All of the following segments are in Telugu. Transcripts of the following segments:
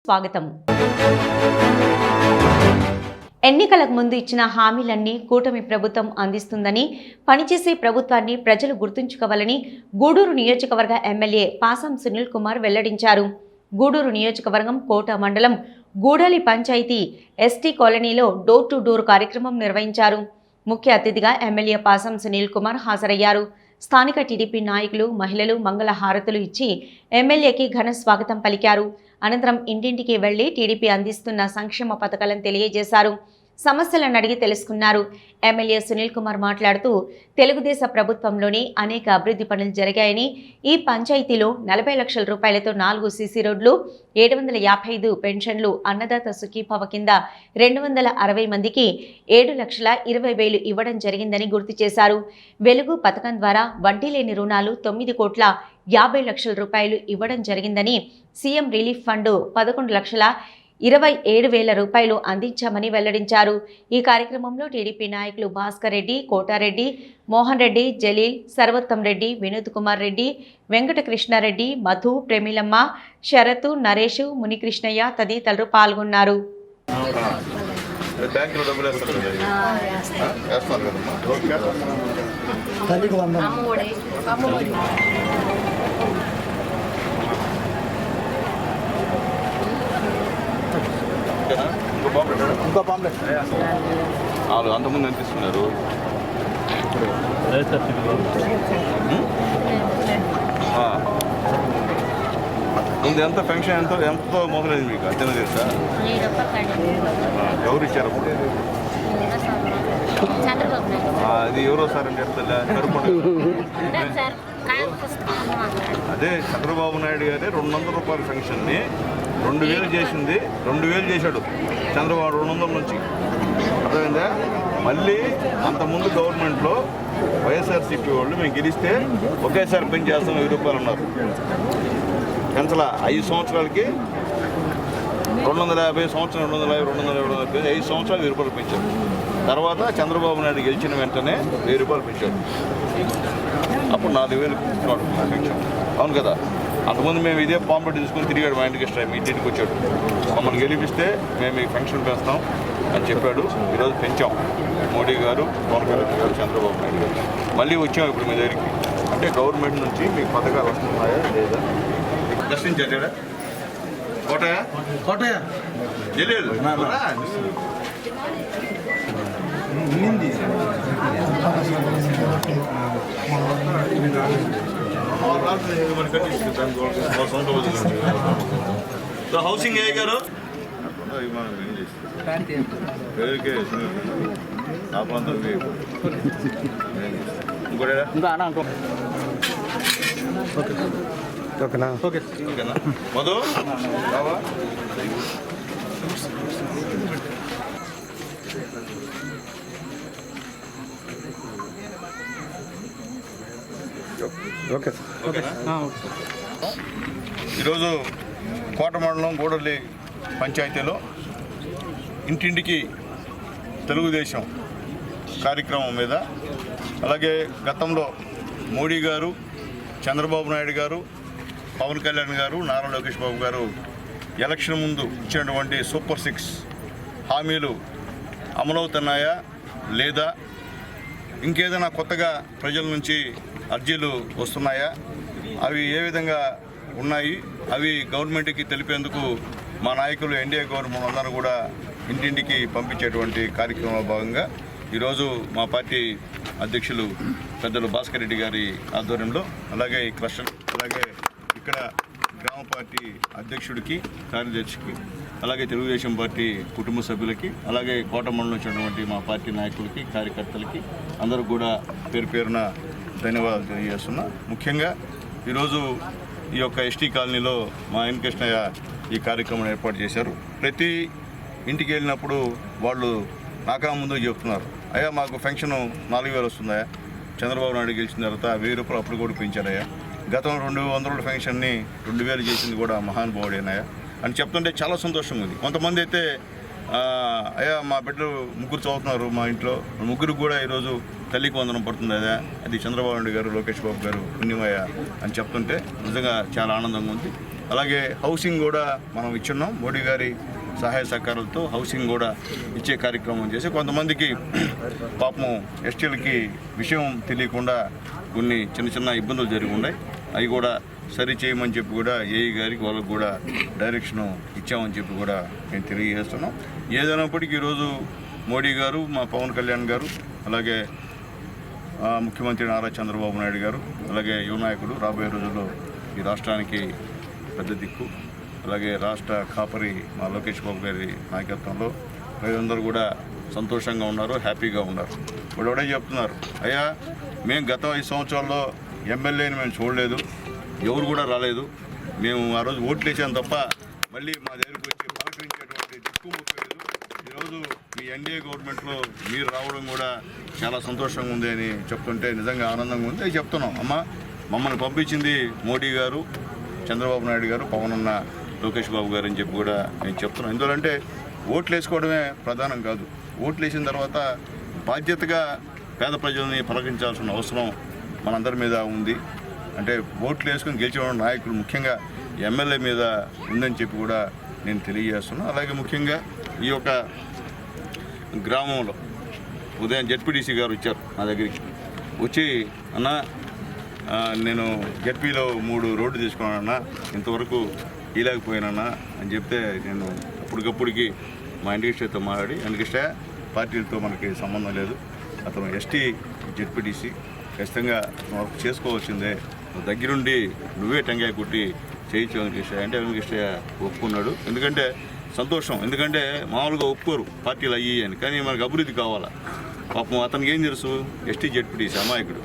స్వాగతం. ఎన్నికలకు ముందు ఇచ్చిన హామీలన్నీ కూటమి ప్రభుత్వం అందిస్తుందని, పనిచేసే ప్రభుత్వాన్ని ప్రజలు గుర్తుంచుకోవాలని గూడూరు నియోజకవర్గ ఎమ్మెల్యే పాసం సునీల్ కుమార్ వెల్లడించారు. గూడూరు నియోజకవర్గం కోట మండలం గూడలి పంచాయతీ ఎస్టీ కాలనీలో డోర్ టు డోర్ కార్యక్రమం నిర్వహించారు. ముఖ్య అతిథిగా ఎమ్మెల్యే పాసం సునీల్ కుమార్ హాజరయ్యారు. స్థానిక టీడీపీ నాయకులు, మహిళలు మంగళ హారతులు ఇచ్చి ఎమ్మెల్యేకి ఘన స్వాగతం పలికారు. అనంతరం ఇంటింటికి వెళ్లి టీడీపీ అందిస్తున్న సంక్షేమ పథకాలను తెలియజేశారు. సమస్యలను అడిగి తెలుసుకున్నారు. ఎమ్మెల్యే సునీల్ కుమార్ మాట్లాడుతూ, తెలుగుదేశం ప్రభుత్వంలోనే అనేక అభివృద్ధి పనులు జరిగాయని, ఈ పంచాయతీలో 40 లక్షల రూపాయలతో 4 సీసీ రోడ్లు, 755 పెన్షన్లు, అన్నదాత సుఖీభవ కింద 260 మందికి 7,20,000 ఇవ్వడం జరిగిందని గుర్తు చేశారు. వెలుగు పథకం ద్వారా వడ్డీ లేని రుణాలు 9,50,00,000 రూపాయలు ఇవ్వడం జరిగిందని, సీఎం రిలీఫ్ ఫండ్ 11,27,000 రూపాయలు అందించామని వెల్లడించారు. ఈ కార్యక్రమంలో టీడీపీ నాయకులు భాస్కర్ రెడ్డి, కోటారెడ్డి, మోహన్ రెడ్డి, జలీల్, సర్వోత్తం రెడ్డి, వినోద్ కుమార్ రెడ్డి, వెంకటకృష్ణారెడ్డి, మధు, ప్రేమిలమ్మ, శరత్, నరేష్, మునికృష్ణయ్య తదితరులు పాల్గొన్నారు. ఇంకో పాంప్లెట్ వాళ్ళు అంతకుముందు ఎంత ఇస్తున్నారు? ముందు ఎంత పెన్షన్ ఎంతో మొదలైంది మీకు అంచనా తెలుసా? ఎవరు ఇచ్చారు అప్పుడు? అది ఎవరో సార్ అని చెప్తా అదే చంద్రబాబు నాయుడు గారే 200 రూపాయల పెన్షన్ని 2,000 చేసింది. 2,000 చేశాడు చంద్రబాబు 200 నుంచి. అర్థమైందా? మళ్ళీ అంతకుముందు గవర్నమెంట్లో వైఎస్ఆర్సీపీ వాళ్ళు మేము గెలిస్తే ఒకేసారి పెంచేస్తాం 1000 రూపాయలు ఉన్నారు. పెంచలా 5 సంవత్సరాలకి 250 సంవత్సరం 250 5 సంవత్సరాలు 1000 రూపాయలు పెంచారు. తర్వాత చంద్రబాబు నాయుడు గెలిచిన వెంటనే 1000 రూపాయలు పెంచాడు. అప్పుడు 4,000 పెంచాడు. అవును కదా? అంతకుముందు మేము ఇదే పాంప్లెట్ తీసుకుని తిరిగాడు మా ఇంటికి. మీ ఇంటికి వచ్చాడు, మమ్మల్ని గెలిపిస్తే మేము ఈ పెన్షన్ పెంచుతాం అని చెప్పాడు. ఈరోజు పెంచాం. మోడీ గారు, పవన్ కళ్యాణ్ గారు, చంద్రబాబు నాయుడు గారు మళ్ళీ వచ్చాం ఇప్పుడు మీ దగ్గరికి. అంటే గవర్నమెంట్ నుంచి మీకు పథకాలు వస్తున్నాయా లేదా? దర్శించాడా? కోటయా కోటయా తెలియదు. హౌసింగ్ ఏ గారు మధు ఈరోజు కోట మండలం గూడలి పంచాయతీలో ఇంటింటికి తెలుగుదేశం కార్యక్రమం మీద, అలాగే గతంలో మోడీ గారు, చంద్రబాబు నాయుడు గారు, పవన్ కళ్యాణ్ గారు, నారా లోకేష్ బాబు గారు ఎలక్షన్ ముందు ఇచ్చినటువంటి సూపర్ 6 హామీలు అమలవుతున్నాయా లేదా, ఇంకేదైనా కొత్తగా ప్రజల నుంచి అర్జీలు వస్తున్నాయా, అవి ఏ విధంగా ఉన్నాయి, అవి గవర్నమెంట్కి తెలిపేందుకు మా నాయకులు ఎన్డీఏ గవర్నమెంట్ అందరూ కూడా ఇంటింటికి పంపించేటువంటి కార్యక్రమంలో భాగంగా ఈరోజు మా పార్టీ అధ్యక్షులు పెద్దలు భాస్కర్ రెడ్డి గారి ఆధ్వర్యంలో, అలాగే ఈ క్లస్టర్, అలాగే ఇక్కడ గ్రామ పార్టీ అధ్యక్షుడికి, కార్యదర్శికి, అలాగే తెలుగుదేశం పార్టీ కుటుంబ సభ్యులకి, అలాగే కోట మండలం వచ్చినటువంటి మా పార్టీ నాయకులకి, కార్యకర్తలకి అందరూ కూడా పేరు పేరున ధన్యవాదాలు తెలియజేస్తున్నా. ముఖ్యంగా ఈరోజు ఈ యొక్క ఎస్టీ కాలనీలో మా వెంకటకృష్ణయ్య ఈ కార్యక్రమం ఏర్పాటు చేశారు. ప్రతి ఇంటికి వెళ్ళినప్పుడు వాళ్ళు నాకా ముందు చెప్తున్నారు, అయ్యా మాకు పెన్షన్ 4,000 వస్తుందా, చంద్రబాబు నాయుడు గెలిచిన తర్వాత 1000 రూపాయలు అప్పుడు కూడా పెంచారయ్యా, గతంలో 200 రూపాయల పెన్షన్ని 2,000 చేసింది కూడా మహానుభావుడేనాయా అని చెప్తుంటే చాలా సంతోషంగా ఉంది. కొంతమంది అయితే అయ్యా మా బిడ్డలు 3 చదువుతున్నారు, మా ఇంట్లో 3 కూడా ఈరోజు తల్లికి వందనం పడుతుంది అదే అది చంద్రబాబు నాయుడు గారు లోకేష్ బాబు గారు పుణ్యమయ్య అని చెప్తుంటే నిజంగా చాలా ఆనందంగా ఉంది. అలాగే హౌసింగ్ కూడా మనం ఇచ్చున్నాం. మోడీ గారి సహాయ సహకారాలతో హౌసింగ్ కూడా ఇచ్చే కార్యక్రమం చేసి కొంతమందికి పాపం ఎస్టీలకి విషయం తెలియకుండా కొన్ని చిన్న చిన్న ఇబ్బందులు జరిగి ఉన్నాయి. అవి కూడా సరి చేయమని చెప్పి కూడా ఏఈ గారికి వాళ్ళకు కూడా డైరెక్షన్ ఇచ్చామని చెప్పి కూడా మేము తెలియజేస్తున్నాం. ఏదైనప్పటికీ ఈరోజు మోడీ గారు, మా పవన్ కళ్యాణ్ గారు, అలాగే ముఖ్యమంత్రి నారా చంద్రబాబు నాయుడు గారు, అలాగే యువ నాయకుడు రాబోయే రోజుల్లో ఈ రాష్ట్రానికి పెద్ద దిక్కు, అలాగే రాష్ట్ర కాపరి మా లోకేష్ బాబు గారి నాయకత్వంలో ప్రజలందరూ కూడా సంతోషంగా ఉన్నారు, హ్యాపీగా ఉన్నారు. ఇప్పుడు ఒకటే చెప్తున్నారు, అయ్యా మేము గత 5 సంవత్సరాల్లో ఎమ్మెల్యేని మేము చూడలేదు, ఎవరు కూడా రాలేదు, మేము ఆ రోజు ఓట్లు వేసాం తప్ప మళ్ళీ మా దగ్గరికి వచ్చి పలకరించేటువంటి దిక్కు ముప్పలేదు. ఈరోజు మీ ఎన్డీఏ గవర్నమెంట్లో మీరు రావడం కూడా చాలా సంతోషంగా ఉంది అని చెప్తుంటే నిజంగా ఆనందంగా ఉంది. అది చెప్తున్నాం, అమ్మ మమ్మల్ని పంపించింది మోడీ గారు, చంద్రబాబు నాయుడు గారు, పవన్ అన్న, లోకేష్ బాబు గారు అని చెప్పి కూడా నేను చెప్తున్నాను. ఎందుకంటే ఓట్లు వేసుకోవడమే ప్రధానం కాదు, ఓట్లు వేసిన తర్వాత బాధ్యతగా పేద ప్రజల్ని పలకరించాల్సిన అవసరం మనందరి మీద ఉంది. అంటే ఓట్లు వేసుకొని గెలిచిన నాయకులు ముఖ్యంగా ఎమ్మెల్యే మీద ఉందని చెప్పి కూడా నేను తెలియజేస్తున్నాను. అలాగే ముఖ్యంగా ఈ యొక్క గ్రామంలో ఉదయం జెడ్పీటీసీ గారు వచ్చారు నా దగ్గరికి, వచ్చి అన్న నేను జెడ్పీలో 3 రోడ్డు తీసుకున్నానన్నా, ఇంతవరకు ఇలాగపోయినా అని చెప్తే నేను అప్పటికప్పుడికి మా ఎన్డీఎస్టీతో మాట్లాడి, ఎన్డీఎస్టీ పార్టీలతో మనకి సంబంధం లేదు, అతను ఎస్టీ జెడ్పీటీసీ, ఖచ్చితంగా వర్క్ చేసుకోవాల్సిందే, దగ్గరుండి నువ్వే టెంకాయ కుట్టి చేయించు వెంకటేశ్వర అంటే వెంకటేశ్వర ఒప్పుకున్నాడు. ఎందుకంటే సంతోషం, ఎందుకంటే మామూలుగా ఒప్పుకోరు పార్టీలు అయ్యి అని, కానీ మనకు అభివృద్ధి కావాలా. పాపం అతనికి ఏం తెలుసు, ఎస్టీ జెడ్పీటీసీ అమాయకుడు.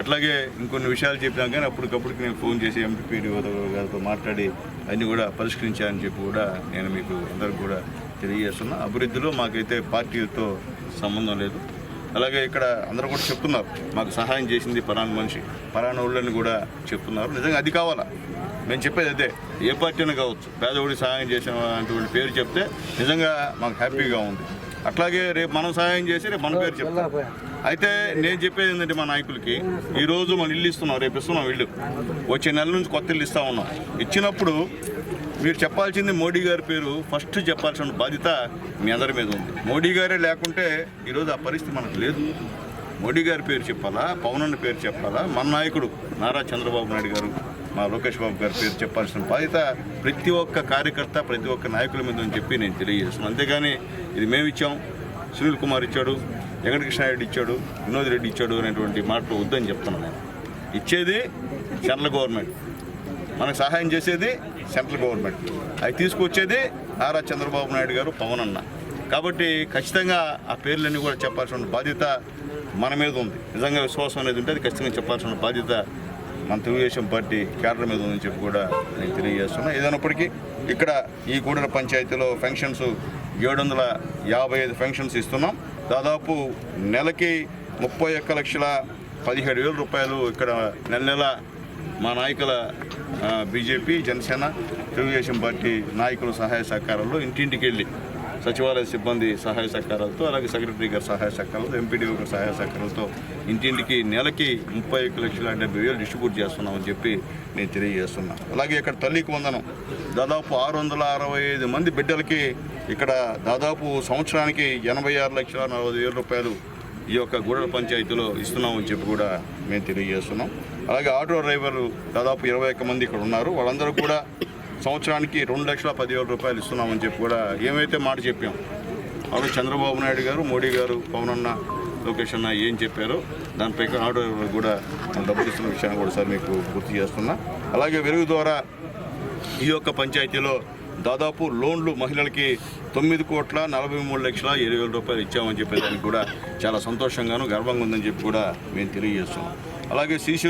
అట్లాగే ఇంకొన్ని విషయాలు చెప్పాం, కానీ అప్పటికప్పటికి నేను ఫోన్ చేసి ఎంపీపీ గారితో మాట్లాడి అన్నీ కూడా పరిష్కరించాలని చెప్పి కూడా నేను మీకు అందరికి కూడా తెలియజేస్తున్నా. అభివృద్ధిలో మాకైతే పార్టీలతో సంబంధం లేదు. అలాగే ఇక్కడ అందరూ కూడా చెప్తున్నారు, మాకు సహాయం చేసింది పలానా మనిషి, పలానా ఊళ్ళని కూడా చెప్తున్నారు. నిజంగా అది కావాలా, నేను చెప్పేది అదే. ఏ పార్టీ అయినా కావచ్చు, పేదవాడికి సహాయం చేసిన అటువంటి పేరు చెప్తే నిజంగా మాకు హ్యాపీగా ఉంది. అట్లాగే రేపు మనం సహాయం చేసి రేపు మన పేరు చెప్తాం. అయితే నేను చెప్పేది ఏంటంటే మా నాయకులకి, ఈరోజు మన ఇల్లు ఇస్తున్నాం, రేపు ఇస్తున్నాం ఇల్లు, వచ్చే నెల నుంచి కొత్త ఇల్లు ఇస్తూ ఉన్నాం. ఇచ్చినప్పుడు మీరు చెప్పాల్సింది మోడీ గారి పేరు ఫస్ట్ చెప్పాల్సిన బాధ్యత మీ అందరి మీద ఉంది. మోడీ గారే లేకుంటే ఈరోజు ఆ పరిస్థితి మనకు లేదు. మోడీ గారి పేరు చెప్పాలా, పవన్ అన్న పేరు చెప్పాలా, మన నాయకుడు నారా చంద్రబాబు నాయుడు గారు, మా లోకేష్ బాబు గారి పేరు చెప్పాల్సిన బాధ్యత ప్రతి ఒక్క కార్యకర్త, ప్రతి ఒక్క నాయకుల మీద అని చెప్పి నేను తెలియజేస్తున్నాను. అంతేగాని ఇది మేము ఇచ్చాం, సునీల్ కుమార్ ఇచ్చాడు, వెంకటకృష్ణారెడ్డి ఇచ్చాడు, వినోద్ రెడ్డి ఇచ్చాడు అనేటువంటి మాటలు వద్దని చెప్తున్నాను. నేను ఇచ్చేది సెంట్రల్ గవర్నమెంట్, మనకు సహాయం చేసేది సెంట్రల్ గవర్నమెంట్, అవి తీసుకొచ్చేది నారా చంద్రబాబు నాయుడు గారు, పవన్ అన్న. కాబట్టి ఖచ్చితంగా ఆ పేర్లన్నీ కూడా చెప్పాల్సిన బాధ్యత మన మీద ఉంది. నిజంగా విశ్వాసం అనేది ఉంటే అది ఖచ్చితంగా చెప్పాల్సిన బాధ్యత మన తెలుగుదేశం పార్టీ కేడర్ మీద ఉందని చెప్పి కూడా నేను తెలియజేస్తున్నా. ఏదైనప్పటికీ ఇక్కడ ఈ గూడెల పంచాయతీలో ఫంక్షన్స్ 755 ఫంక్షన్స్ ఇస్తున్నాం. దాదాపు నెలకి 31,17,000 రూపాయలు ఇక్కడ నెల మా నాయకుల బీజేపీ, జనసేన, తెలుగుదేశం పార్టీ నాయకుల సహాయ సహకారాల్లో ఇంటింటికి వెళ్ళి సచివాలయ సిబ్బంది సహాయ సహకారాలతో, అలాగే సెక్రటరీ గారి సహాయ సహకారాలతో, ఎంపీడీఓ గారి సహాయ సహకారాలతో ఇంటింటికి నెలకి 31,70,000 డిస్ట్రిబ్యూట్ చేస్తున్నామని చెప్పి నేను తెలియజేస్తున్నా. అలాగే ఇక్కడ తల్లికి వందనం దాదాపు 665 మంది బిడ్డలకి ఇక్కడ దాదాపు సంవత్సరానికి 86,40,000 రూపాయలు ఈ యొక్క గూడెల పంచాయతీలో ఇస్తున్నామని చెప్పి కూడా మేము తెలియజేస్తున్నాం. అలాగే ఆటో డ్రైవర్లు దాదాపు 21 మంది ఇక్కడ ఉన్నారు. వాళ్ళందరూ కూడా సంవత్సరానికి 2,10,000 రూపాయలు ఇస్తున్నామని చెప్పి కూడా ఏమైతే మాట చెప్పాం, అలాగే చంద్రబాబు నాయుడు గారు, మోడీ గారు, పవన్ అన్న, లోకేష్ అన్న ఏం చెప్పారో దానిపై ఆటో డ్రైవర్లు కూడా డబ్బులు ఇస్తున్న విషయాన్ని కూడా సార్ మీకు గుర్తు చేస్తున్నా. అలాగే వెలుగు ద్వారా ఈ యొక్క పంచాయతీలో దాదాపు లోన్లు మహిళలకి 9,43,70,000 రూపాయలు ఇచ్చామని చెప్పేదానికి కూడా చాలా సంతోషంగాను గర్వంగా ఉందని చెప్పి కూడా మేము తెలియజేస్తున్నాం. అలాగే సీసీ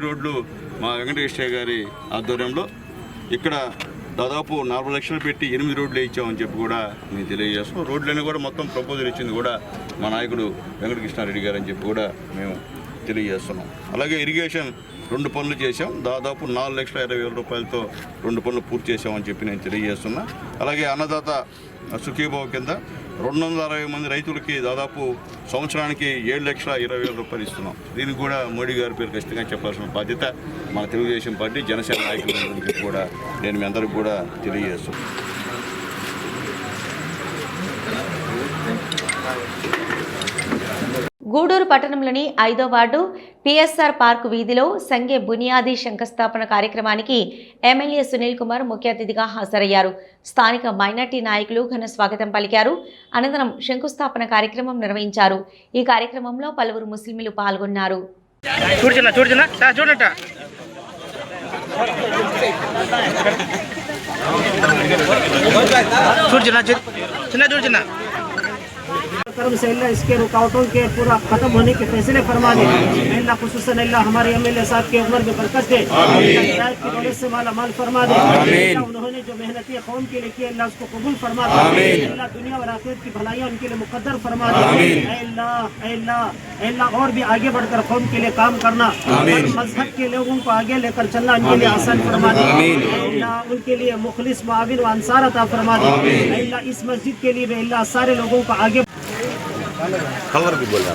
రోడ్లు మా వెంకటేశ్వర గారి ఆధ్వర్యంలో ఇక్కడ దాదాపు 4 లక్షలు పెట్టి 8 రోడ్లు ఇచ్చామని చెప్పి కూడా మేము తెలియజేస్తున్నాం. రోడ్లన్నీ కూడా మొత్తం ప్రపోజల్ ఇచ్చింది కూడా మా నాయకుడు వెంకటకృష్ణారెడ్డి గారు అని చెప్పి కూడా మేము తెలియజేస్తున్నాం. అలాగే ఇరిగేషన్ 2 పనులు చేశాం, దాదాపు 4,20,000 రూపాయలతో 2 పనులు పూర్తి చేసామని చెప్పి నేను తెలియజేస్తున్నా. అలాగే అన్నదాత సుఖీభావ కింద 260 మంది రైతులకి దాదాపు సంవత్సరానికి 7,20,000 రూపాయలు ఇస్తున్నాం. దీనికి కూడా మోడీ గారి పేరు ఖచ్చితంగా చెప్పాల్సిన బాధ్యత మన తెలుగుదేశం పార్టీ జనసేన నాయకులందరికీ కూడా నేను మీ అందరికీ కూడా తెలియజేస్తున్నాను. గూడూరు పట్టణంలోని 5వ వార్డు పిఎస్ఆర్ పార్క్ వీధిలో సంఘే బునియాదీ శంకుస్థాపన కార్యక్రమానికి ఎమ్మెల్యే సునీల్ కుమార్ ముఖ్య అతిథిగా హాజరయ్యారు. స్థానిక మైనార్టీ నాయకులు ఘన స్వాగతం పలికారు. అనంతరం శంకుస్థాపన కార్యక్రమం నిర్వహించారు. ఈ కార్యక్రమంలో పలువురు ముస్లింలు పాల్గొన్నారు. कर्म से अल्लाह इसके रुकावटों के पूरा खत्म होने के फैसले फरमा दे। अल्लाह खुसूसन अल्लाह हमारे एमएलए साहब की उम्र में बरकत दे, हिदायत की दौलत से माला माल फरमा दे। उन्होंने जो मेहनती कौम के लिए की अल्लाह उसको कबूल फरमा दे। अल्लाह दुनिया और आखिरत की भलाइयाँ उनके लिए मुकद्दर फरमा दे। अल्लाह और भी आगे बढ़कर कौम के लिए काम करना, मजहब के लोगों को आगे लेकर चलना उनके लिए आसान फरमा दे। अल्लाह उनके लिए मुखलिस मुआविन व अंसार अता फरमा दे। अल्लाह इस मस्जिद के लिए भी अल्लाह सारे लोगों को आगे कलर भी बोल रहा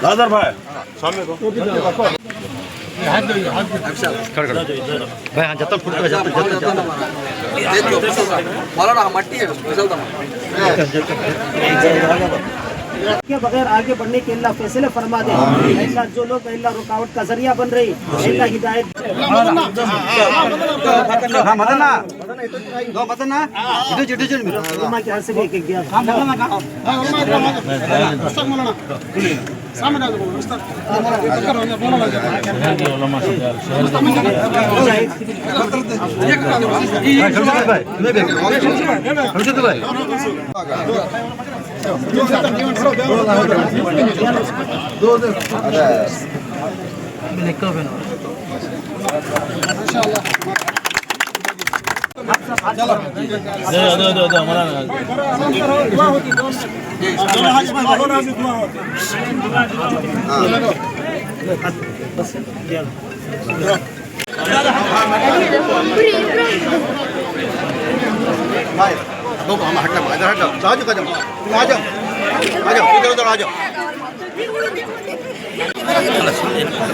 दादर भाई सामने को भाई हाँ जब फुट मट्टी है के बगैर आगे बढ़ने के अल्लाह फैसले फरमा दे। अल्लाह जो लोग अल्लाह रुकावट का जरिया बन रही अल्लाह हिदायत के हाथ से भी एक गया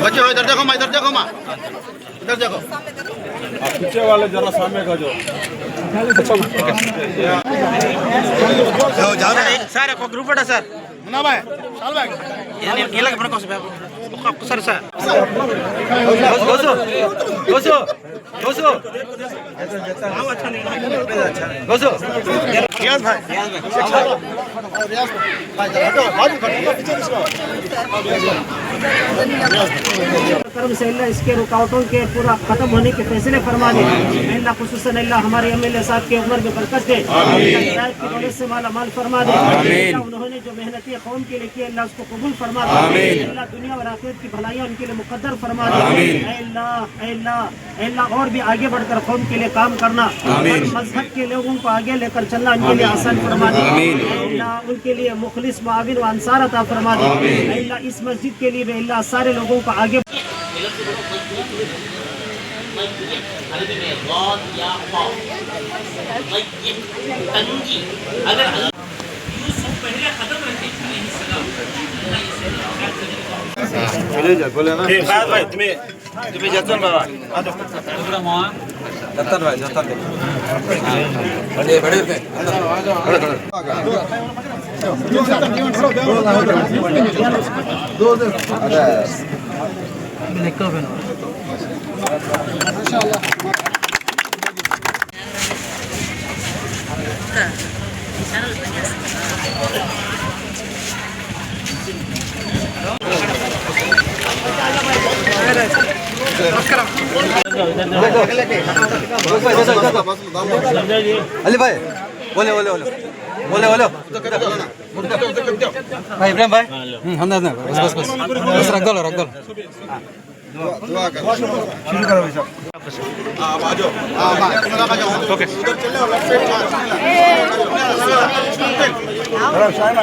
बच्चे इधर देखो माँ इधर देखो माँ इधर देखो पीछे वाले जरा सामने का जो सर ఒక గ్రూప్ ఫోటో సార్ मुन्ना भाई चल भाई ఇలాగ మనకు ఒకసారి సార్ గోసు గోసు గోసు గోసు रियाज भाई कर्म से अल्लाह इसके रुकावटों के पूरा खत्म होने के फैसले फरमा दे। अल्लाह खुसूसन अल्लाह हमारे एमएलए साहब की उम्र में बरकत दे, हिदायत की दौलत से माला माल फरमा दे। उन्होंने जो मेहनती कौम के लिए की अल्लाह उसको कबूल फरमा दे। अल्लाह दुनिया और आखिरत की भलाइयाँ उनके लिए मुकद्दर फरमा दे। अल्लाह और भी आगे बढ़कर कौम के लिए काम करना, मजहब के लोगों को आगे लेकर चलना उनके लिए आसान फरमा दे। अल्लाह उनके लिए मुखलिस मुआविन व अंसार अता फरमा दे। अल्लाह इस मस्जिद के लिए भी अल्लाह सारे लोगों को आगे बोले ना भाई तुम्हें जतन बाबा जतन भाई जतन बड़े बड़े अली भाई बोले बोले बोले बोले बोले भाई इब्राहिम भाई हम ना बस बस बस बस रख दो शुरू करो भाई साहब आप आ जाओ ओके उधर चले और लेफ्ट साइड चलो शायना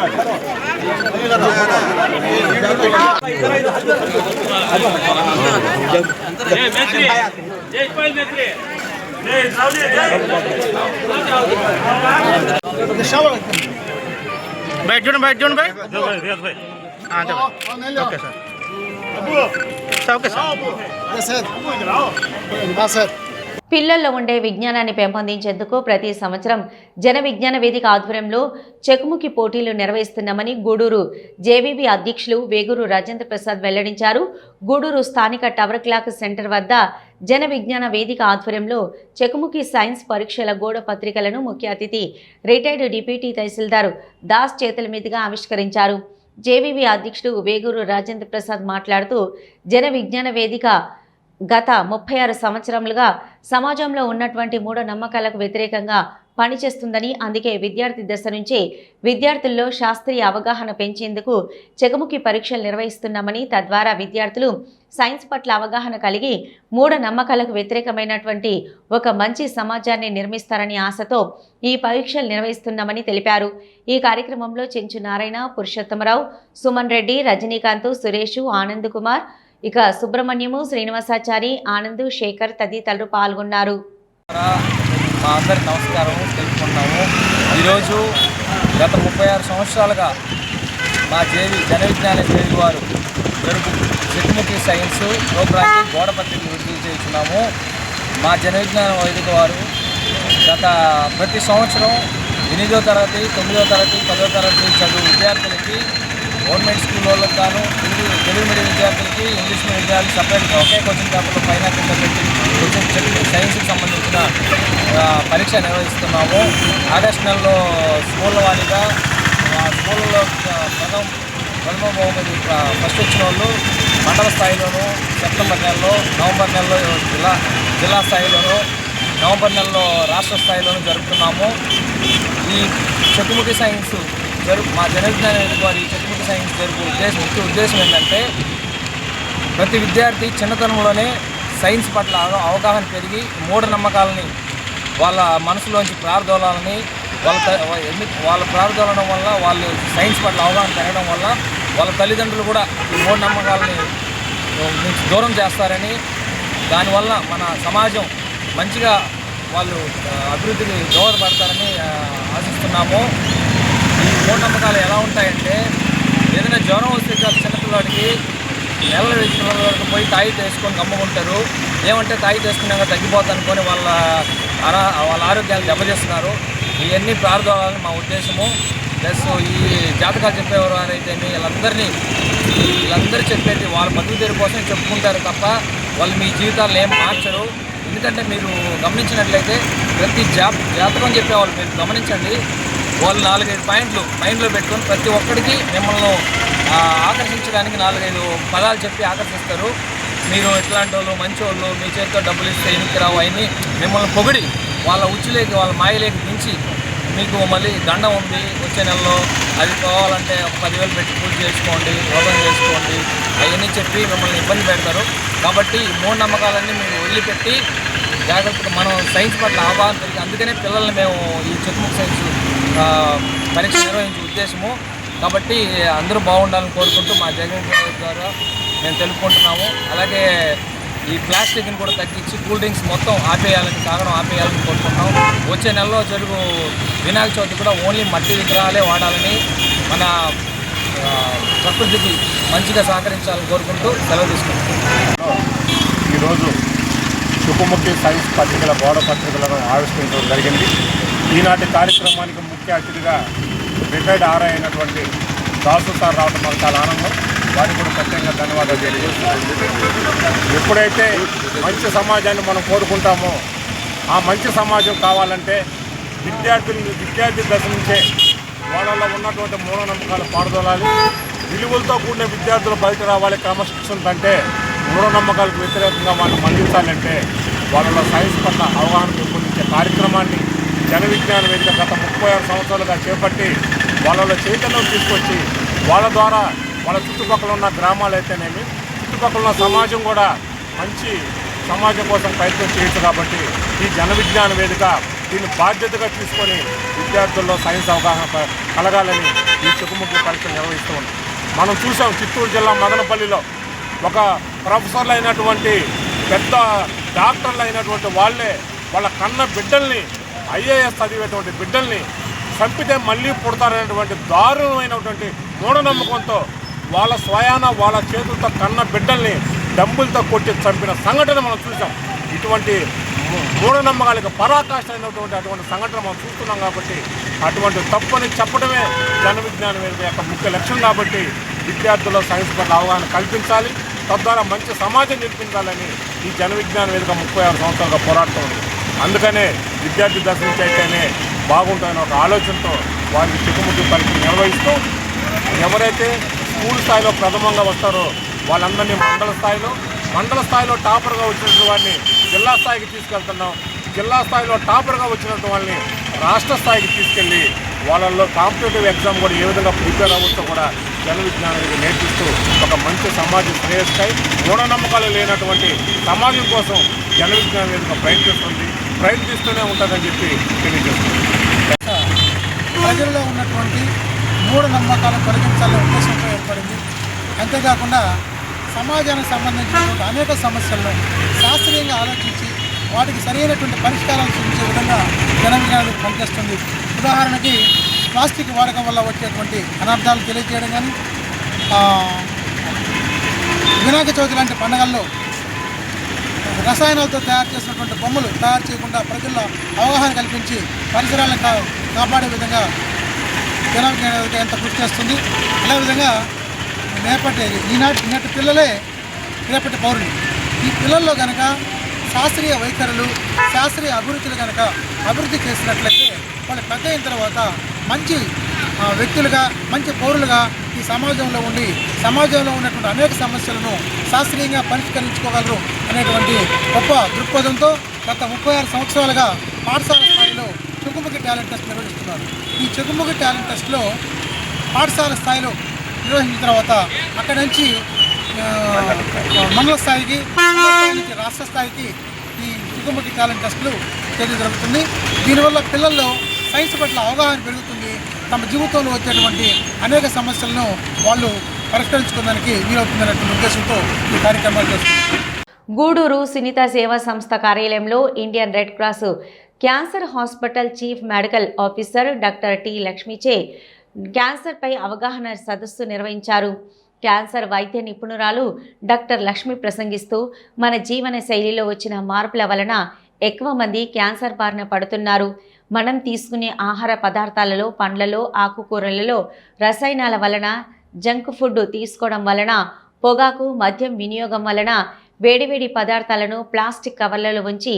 जय पाल मैत्री बैठ जाओ भाई हाँ ओके सर పిల్లల్లో ఉండే విజ్ఞానాన్ని పెంపొందించేందుకు ప్రతి సంవత్సరం జన విజ్ఞాన వేదిక ఆధ్వర్యంలో చెకుముకి పోటీలు నిర్వహిస్తున్నామని గూడూరు జేవీబీ అధ్యక్షులు వేగూరు రాజేంద్ర ప్రసాద్ వెల్లడించారు. గూడూరు స్థానిక టవర్ క్లాక్ సెంటర్ వద్ద జన విజ్ఞాన వేదిక ఆధ్వర్యంలో చెకుముకి సైన్స్ పరీక్షల గోడ పత్రికలను ముఖ్య అతిథి రిటైర్డ్ డిప్యూటీ తహసీల్దార్ దాస్ చేతుల మీదుగా ఆవిష్కరించారు. జేవీబీ అధ్యక్షుడు వేగూరు రాజేంద్ర ప్రసాద్ మాట్లాడుతూ జన విజ్ఞాన వేదిక గత 36 సంవత్సరములుగా సమాజంలో ఉన్నటువంటి మూఢనమ్మకాలకు వ్యతిరేకంగా పనిచేస్తుందని, అందుకే విద్యార్థి దశ నుంచే విద్యార్థుల్లో శాస్త్రీయ అవగాహన పెంచేందుకు చెకుముకి పరీక్షలు నిర్వహిస్తున్నామని, తద్వారా విద్యార్థులు సైన్స్ పట్ల అవగాహన కలిగి మూఢనమ్మకాలకు వ్యతిరేకమైనటువంటి ఒక మంచి సమాజాన్ని నిర్మిస్తారని ఆశతో ఈ పరీక్షలు నిర్వహిస్తున్నామని తెలిపారు. ఈ కార్యక్రమంలో చెంచు నారాయణ, పురుషోత్తమరావు, సుమన్ రెడ్డి, రజనీకాంత్, సురేష్, ఆనంద్ కుమార్, ఇక సుబ్రహ్మణ్యము, శ్రీనివాసాచారి, ఆనంద్, శేఖర్ తదితరులు పాల్గొన్నారు. మా అందరికి నమస్కారం తెలుపుకుంటున్నాము. ఈరోజు గత 36 సంవత్సరాలుగా మా జన విజ్ఞాన వేదిక వారు చెకుముకి సైన్స్ ప్రోగ్రామ్కి గోడ పత్రికలు విడుదల చేస్తున్నాము. మా జన విజ్ఞాన వేదిక వారు గత ప్రతి సంవత్సరం 8వ తరగతి, 9వ తరగతి, 10వ తరగతి చదువు విద్యార్థులకి, గవర్నమెంట్ స్కూల్ వాళ్ళకి గాను, తెలుగు మీడియం విద్యార్థులకి, ఇంగ్లీష్ మీడియం విద్యార్థులు సపరేట్గా ఒకే కోచింగ్ పేపర్లో పైన కింద పెట్టి సైన్స్కి సంబంధించిన పరీక్ష నిర్వహిస్తున్నాము. ఆగస్టు నెలలో స్కూళ్ళ వారీగా స్కూళ్ళలో ప్రథమ బహుమతి ఫస్ట్ వచ్చిన వాళ్ళు మండల స్థాయిలోను, సెప్టెంబర్ నెలలో, నవంబర్ నెలలో జిల్లా స్థాయిలోను, నవంబర్ నెలలో రాష్ట్ర స్థాయిలోనూ జరుపుతున్నాము. ఈ చెకుముకి సైన్స్ మా జన విజ్ఞాన వేదిక వారి చెకుముకి సైన్స్ ముఖ్య ఉద్దేశం ఏంటంటే ప్రతి విద్యార్థి చిన్నతనంలోనే సైన్స్ పట్ల అవగాహన పెరిగి మూఢనమ్మకాలని వాళ్ళ మనసులోంచి ప్రార్థోలాలని వాళ్ళ ప్రార్థోలడం వల్ల వాళ్ళు సైన్స్ పట్ల అవగాహన పెరగడం వల్ల వాళ్ళ తల్లిదండ్రులు కూడా ఈ మూఢనమ్మకాలని నుంచి దూరం చేస్తారని, దానివల్ల మన సమాజం మంచిగా వాళ్ళు అభివృద్ధికి దోహదపడతారని ఆశిస్తున్నాము. ఈ మూఢనమ్మకాలు ఎలా ఉంటాయంటే ఏదైనా జ్వరం వస్తే చిన్నపిల్లడికి నెలల పిల్లలకి పోయి తాయి వేసుకొని గమ్ముకుంటారు. ఏమంటే తాయి వేసుకున్నాక తగ్గిపోతానుకొని వాళ్ళ ఆరోగ్యాలు దెబ్బతీస్తున్నారు. ఇవన్నీ ప్రార్థనలని మా ఉద్దేశము. ప్లస్ ఈ జాతకాలు చెప్పేవారు అయితే వీళ్ళందరూ చెప్పేది వాళ్ళ బతుకు తెరువు కోసం చెప్పుకుంటారు తప్ప వాళ్ళు మీ జీవితాలను ఏం మార్చరు. ఎందుకంటే మీరు గమనించినట్లయితే ప్రతి జాతకం చెప్పేవాళ్ళు మీరు గమనించండి, వాళ్ళు 4-5 పాయింట్లు మైండ్లో పెట్టుకొని ప్రతి ఒక్కడికి మిమ్మల్ని ఆకర్షించడానికి 4-5 పదాలు చెప్పి ఆకర్షిస్తారు. మీరు ఎట్లాంటి వాళ్ళు, మంచి వాళ్ళు, మీ చేతితో డబ్బులు ఇస్తే ఎనికి రావు అవన్నీ మిమ్మల్ని పొగిడి వాళ్ళ ఉచ్చులేకి వాళ్ళ మాయలేకి దించి మీకు మళ్ళీ దండం ఉంది వచ్చే నెలలో, అది పోవాలంటే 10,000 పెట్టి పూజ చేసుకోండి, యోగం చేసుకోండి అవన్నీ చెప్పి మిమ్మల్ని ఇబ్బంది పెడతారు. కాబట్టి ఈ మూఢనమ్మకాలన్నీ మీరు వదిలిపెట్టి జాగ్రత్తగా మనం సైన్స్ పట్ల అవగాహన పెరిగి, అందుకనే పిల్లల్ని మేము ఈ చెకుముకి సైన్స్ పరీక్ష నిర్వహించే ఉద్దేశము. కాబట్టి అందరూ బాగుండాలని కోరుకుంటూ మా జగన్ ద్వారా మేము తెలుపుకుంటున్నాము. అలాగే ఈ ప్లాస్టిక్ని కూడా తగ్గించి కూల్ డ్రింక్స్ మొత్తం తాగడం ఆపేయాలని కోరుకుంటున్నాం. వచ్చే నెలలో జరుగు వినాయక చవితి కూడా ఓన్లీ మట్టి విగ్రహాలే వాడాలని, మన ప్రకృతికి మంచిగా సహకరించాలని కోరుకుంటూ సెలవు తీసుకుంటున్నాం. ఈరోజు చెకుముకి సైన్స్ పత్రికల గోడ పత్రికలను ఆవిష్కరించడం జరిగింది. ఈనాటి కార్యక్రమానికి ముఖ్య అతిథిగా రిటైర్డ్ ఆర్ఐ అయినటువంటి దాసు సార్ రావడం మాకు చాలా ఆనందం. వారికి కూడా ప్రత్యేకంగా ధన్యవాదాలు తెలియజేస్తున్నాను. ఎప్పుడైతే మంచి సమాజాన్ని మనం కోరుకుంటామో ఆ మంచి సమాజం కావాలంటే విద్యార్థి దశ నుంచే వాళ్ళలో ఉన్నటువంటి మూఢనమ్మకాలు పారదోలాలి. విలువలతో కూడిన విద్యార్థులు బయట రావాలి. క్రమశిక్షణ అంటే మూఢనమ్మకాలకు వ్యతిరేకంగా వాళ్ళు మళ్లించాలంటే వాళ్ళలో సైన్స్ పట్ల అవగాహన పెంపొందించే కార్యక్రమాన్ని జన విజ్ఞాన వేదిక గత 36 సంవత్సరాలుగా చేపట్టి వాళ్ళలో చైతన్యం తీసుకొచ్చి వాళ్ళ ద్వారా వాళ్ళ చుట్టుపక్కల ఉన్న గ్రామాలు అయితేనేమి, చుట్టుపక్కల ఉన్న సమాజం కూడా మంచి సమాజం కోసం ప్రయత్నం చేయొచ్చు. కాబట్టి ఈ జన విజ్ఞాన వేదిక దీన్ని బాధ్యతగా తీసుకొని విద్యార్థుల్లో సైన్స్ అవగాహన కలగాలని ఈ చెకుముకి పరీక్ష నిర్వహిస్తూ ఉన్నాం. మనం చూసాం చిత్తూరు జిల్లా మదనపల్లిలో ఒక ప్రొఫెసర్లు అయినటువంటి పెద్ద డాక్టర్లు అయినటువంటి వాళ్ళే వాళ్ళ కన్న బిడ్డల్ని ఐఏఎస్ చదివేటువంటి బిడ్డల్ని చంపితే మళ్ళీ పుడతారనేటువంటి దారుణమైనటువంటి మూఢనమ్మకంతో వాళ్ళ స్వయాన వాళ్ళ చేతులతో కన్న బిడ్డల్ని డంబులతో కొట్టి చంపిన సంఘటన మనం చూసాం. ఇటువంటి మూఢనమ్మకాలకు పరాకాష్ట అయినటువంటి అటువంటి సంఘటన మనం చూస్తున్నాం. కాబట్టి అటువంటి తప్పని చెప్పడమే జన విజ్ఞాన వేదిక యొక్క ముఖ్య లక్ష్యం. కాబట్టి విద్యార్థుల్లో సైన్స్ పట్ల అవగాహన కల్పించాలి, తద్వారా మంచి సమాజం నిర్మించాలని ఈ జన విజ్ఞాన వేదిక 36 సంవత్సరాలుగా పోరాడుతుంది. అందుకనే విద్యార్థి దశ నుంచి అయితేనే బాగుంటుందనే ఒక ఆలోచనతో వారికి చిక్కుముక్కు పరీక్ష నిర్వహిస్తూ ఎవరైతే స్కూల్ స్థాయిలో ప్రథమంగా వస్తారో వాళ్ళందరినీ మండల స్థాయిలో టాపర్గా వచ్చినటువంటి వారిని జిల్లా స్థాయికి తీసుకెళ్తున్నాం. జిల్లా స్థాయిలో టాపర్గా వచ్చినటువంటి వాళ్ళని రాష్ట్ర స్థాయికి తీసుకెళ్ళి వాళ్ళల్లో కాంపిటేటివ్ ఎగ్జామ్ కూడా ఏ విధంగా ప్రిపేర్ అవ్వచ్చో కూడా జన విజ్ఞానానికి నేర్పిస్తూ ఒక మంచి సమాజ శ్రేయస్కై మూఢనమ్మకాలు లేనటువంటి సమాజం కోసం జన విజ్ఞాన వేదిక ప్రయత్నిస్తూనే ఉంటుందని చెప్పి తెలియజేస్తుంది. ప్రజల్లో ఉన్నటువంటి మూఢనమ్మకాలను తొలగించాలనే ఉద్దేశంతో ఏర్పడింది. అంతేకాకుండా సమాజానికి సంబంధించినటువంటి అనేక సమస్యలను శాస్త్రీయంగా ఆలోచించి వాటికి సరైనటువంటి పరిష్కారాలు చూపించే విధంగా జన విజ్ఞానం పనిచేస్తుంది. ఉదాహరణకి ప్లాస్టిక్ వాడకం వల్ల వచ్చేటువంటి అనర్థాలు తెలియజేయడం కానీ, వినాయక చవితి లాంటి పండుగల్లో రసాయనాలతో తయారు చేసినటువంటి బొమ్మలు తయారు చేయకుండా ప్రజల్లో అవగాహన కల్పించి పరిసరాలను కాపాడే విధంగా జన విజ్ఞానం ఎంత కృషి చేస్తుంది. అదేవిధంగా ఈనాటి పిల్లలే రేపటి పౌరులు. ఈ పిల్లల్లో కనుక శాస్త్రీయ వైఖరులు, శాస్త్రీయ అభిరుచులు కనుక అభివృద్ధి చేసినట్లయితే వాళ్ళు పెద్ద అయిన తర్వాత మంచి వ్యక్తులుగా, మంచి పౌరులుగా ఈ సమాజంలో ఉండి సమాజంలో ఉన్నటువంటి అనేక సమస్యలను శాస్త్రీయంగా పరిష్కరించుకోగలరు అనేటువంటి గొప్ప దృక్పథంతో గత 36 సంవత్సరాలుగా పాఠశాల స్థాయిలో చెకుముకి టాలెంట్ టెస్ట్ నిర్వహిస్తున్నారు. ఈ చెకుముకి టాలెంట్ టెస్ట్లో పాఠశాల స్థాయిలో నిర్వహించిన తర్వాత అక్కడి నుంచి మండల స్థాయికి, రాష్ట్ర స్థాయికి ఈ చెకుముకి టాలెంట్ టెస్టులు చేయడం జరుగుతుంది. దీనివల్ల పిల్లల్లో సైన్స్ పట్ల అవగాహన పెరుగుతుంది. తమ జీవితంలో వచ్చేటువంటి అనేక సమస్యలను వాళ్ళు పరిష్కరించుకోవడానికి వీలవుతుందనేటువంటి ఉద్దేశంతో ఈ కార్యక్రమాలు చేస్తున్నారు. గూడూరు సునీత సేవా సంస్థ కార్యాలయంలో Indian Red Cross cancer hospital chief medical officer doctor T లక్ష్మిచే క్యాన్సర్పై అవగాహన సదస్సు నిర్వహించారు. క్యాన్సర్ వైద్య నిపుణురాలు డాక్టర్ లక్ష్మి ప్రసంగిస్తూ మన జీవన శైలిలో వచ్చిన మార్పుల వలన ఎక్కువ మంది క్యాన్సర్ బారిన పడుతున్నారు. మనం తీసుకునే ఆహార పదార్థాలలో, పండ్లలో, ఆకుకూరలలో రసాయనాల వలన, జంక్ ఫుడ్ తీసుకోవడం వలన, పొగాకు, మద్యం వినియోగం వలన, వేడివేడి పదార్థాలను ప్లాస్టిక్ కవర్లలో ఉంచి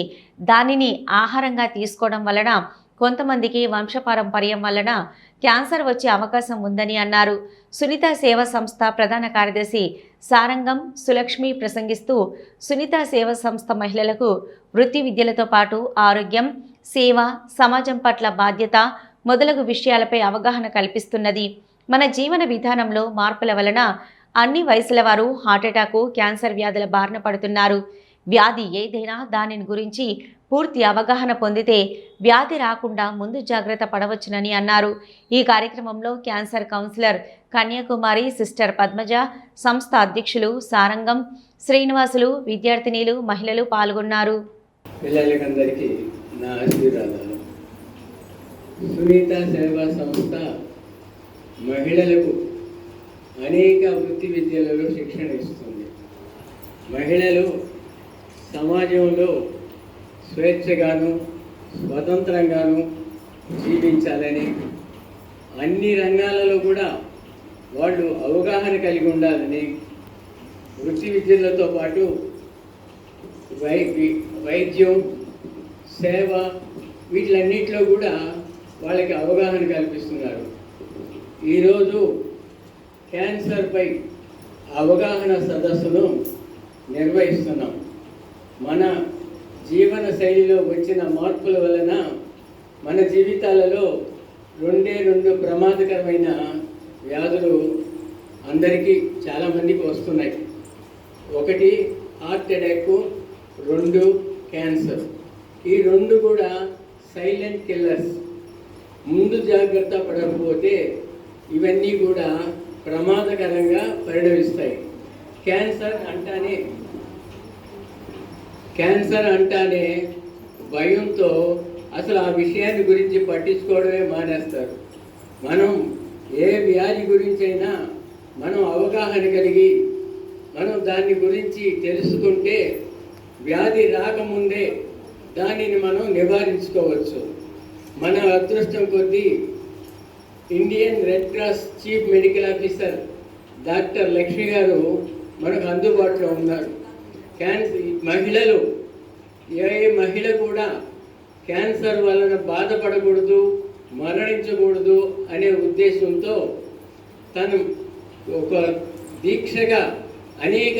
దానిని ఆహారంగా తీసుకోవడం వలన కొంతమందికి వంశపారంపర్యం వలన క్యాన్సర్ వచ్చే అవకాశం ఉందని అన్నారు. సునీత సేవా సంస్థ ప్రధాన కార్యదర్శి సారంగం సులక్ష్మి ప్రసంగిస్తూ సునీత సేవా సంస్థ మహిళలకు వృత్తి విద్యలతో పాటు ఆరోగ్యం, సేవ, సమాజం పట్ల బాధ్యత మొదలగు విషయాలపై అవగాహన కల్పిస్తున్నది. మన జీవన విధానంలో మార్పుల వలన అన్ని వయసుల వారు హార్ట్అటాక్, క్యాన్సర్ వ్యాధుల బారిన పడుతున్నారు. వ్యాధి ఏదైనా దానిని గురించి పూర్తి అవగాహన పొందితే వ్యాధి రాకుండా ముందు జాగ్రత్త పడవచ్చునని అన్నారు. ఈ కార్యక్రమంలో cancer counsellor Kanyakumari sister Padmaja, సంస్థ అధ్యక్షులు సారంగం, శ్రీనివాసులు, విద్యార్థినీలు, మహిళలు పాల్గొన్నారు. పిల్లలకందరికీ నా ఆశీర్వాదాలు. సునీత సేవా సంస్థ మహిళలకు అనేక వృత్తి విద్యలలో శిక్షణ ఇస్తుంది. మహిళలు సమాజంలో స్వేచ్ఛగాను, స్వతంత్రంగాను జీవించాలని, అన్ని రంగాలలో కూడా వాళ్ళు అవగాహన కలిగి ఉండాలని వృత్తి విద్యలతో పాటు వైద్యం, సేవ వీటిలన్నింటిలో కూడా వాళ్ళకి అవగాహన కల్పిస్తున్నారు. ఈరోజు క్యాన్సర్పై అవగాహన సదస్సును నిర్వహిస్తున్నాం. మన జీవన శైలిలో వచ్చిన మార్పుల వలన మన జీవితాలలో రెండు ప్రమాదకరమైన వ్యాధులు అందరికీ చాలామందికి వస్తున్నాయి. ఒకటి హార్ట్ అటాక్, 2 క్యాన్సర్. ఈ 2 కూడా సైలెంట్ కిల్లర్స్. ముందు జాగ్రత్త పడకపోతే ఇవన్నీ కూడా ప్రమాదకరంగా పరిణమిస్తాయి. క్యాన్సర్ అంటానే భయంతో అసలు ఆ విషయాన్ని గురించి పట్టించుకోవడమే మానేస్తారు. మనం ఏ వ్యాధి గురించైనా మనం అవగాహన కలిగి మనం దాని గురించి తెలుసుకుంటే వ్యాధి రాకముందే దానిని మనం నివారించుకోవచ్చు. మన అదృష్టం కొద్దీ Indian Red cross chief medical officer doctor Lakshmi గారు మనకు అందుబాటులో ఉన్నారు. మహిళలు ఏ మహిళ కూడా క్యాన్సర్ వలన బాధపడకూడదు, మరణించకూడదు అనే ఉద్దేశంతో తను ఒక దీక్షగా అనేక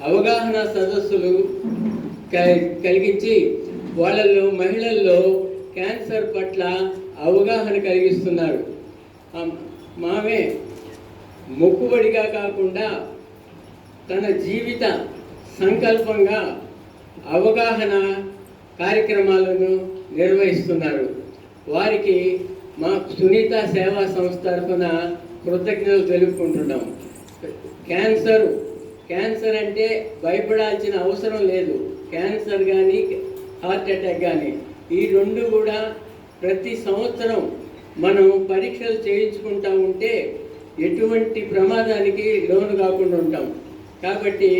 అవగాహన సదస్సులు కలిగించి వాళ్ళల్లో మహిళల్లో క్యాన్సర్ పట్ల అవగాహన కలిగిస్తున్నారు. మామే మొక్కుబడిగా కాకుండా తన జీవిత సంకల్పంగా అవగాహన కార్యక్రమాలను నిర్వహిస్తున్నారు. వారికి మా సునీత సేవా సంస్థ తరఫున కృతజ్ఞతలు తెలుపుకుంటున్నాం. క్యాన్సర్ అంటే భయపడాల్సిన అవసరం లేదు. క్యాన్సర్ కానీ హార్ట్ అటాక్ కానీ ఈ రెండు కూడా ప్రతి సంవత్సరం మనం పరీక్షలు చేయించుకుంటూ ఉంటే ఎటువంటి ప్రమాదానికి లోను కాకుండా ఉంటాం. కాబట్టి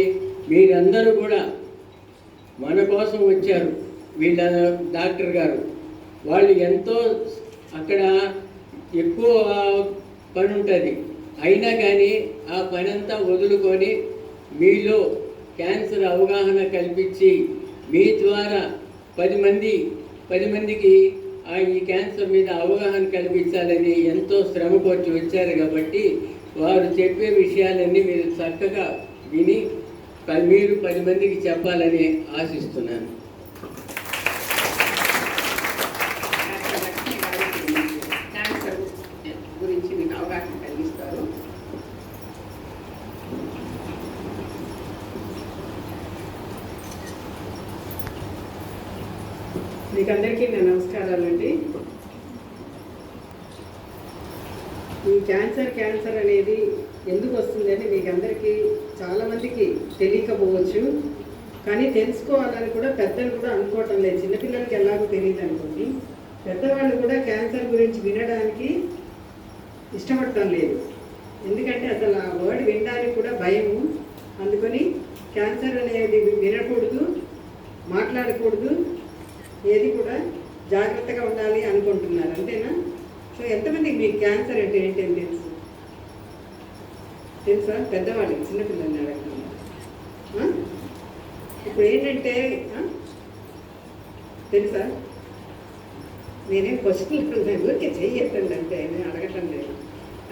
మీరందరూ కూడా మన కోసం వచ్చారు. వీళ్ళ డాక్టర్ గారు వాళ్ళు ఎంతో అక్కడ ఎక్కువ పని ఉంటుంది, అయినా కానీ ఆ పనంతా వదులుకొని మీలో క్యాన్సర్ అవగాహన కల్పించి మీ ద్వారా 10 మందికి ఈ క్యాన్సర్ మీద అవగాహన కల్పించాలని ఎంతో శ్రమపరిచి వచ్చారు. కాబట్టి వారు చెప్పే విషయాలన్నీ మీరు చక్కగా విని మీరు 10 మందికి చెప్పాలని ఆశిస్తున్నాను. క్యాన్సర్ గురించి మీకు అవగాహన కలిగిస్తారు. మీకు అందరికీ నా నమస్కారాలండి. ఈ క్యాన్సర్ అనేది ఎందుకు వస్తుందని మీకు అందరికీ చాలామందికి తెలియకపోవచ్చు, కానీ తెలుసుకోవాలని కూడా పెద్దలు కూడా అనుకోవటం లేదు. చిన్నపిల్లలకి ఎలాగో తెలియదు అనుకోండి, పెద్దవాళ్ళు కూడా క్యాన్సర్ గురించి వినడానికి ఇష్టపడటం లేదు. ఎందుకంటే అసలు ఆ వర్డ్ వినడానికి కూడా భయము. అందుకని క్యాన్సర్ అనేది వినకూడదు, మాట్లాడకూడదు, ఏది కూడా జాగ్రత్తగా ఉండాలి అనుకుంటున్నారు, అంతేనా? సో ఎంతమందికి మీకు క్యాన్సర్ అంటే ఏంటని తెలుసా? పెద్దవాళ్ళకి, చిన్నపిల్లల్ని అడగకుండా. ఇప్పుడు ఏంటంటే తెలుసా, నేనేం క్వశ్చన్ ఊరికే చెయ్యొద్దండి అంటే నేను అడగటం లేదు.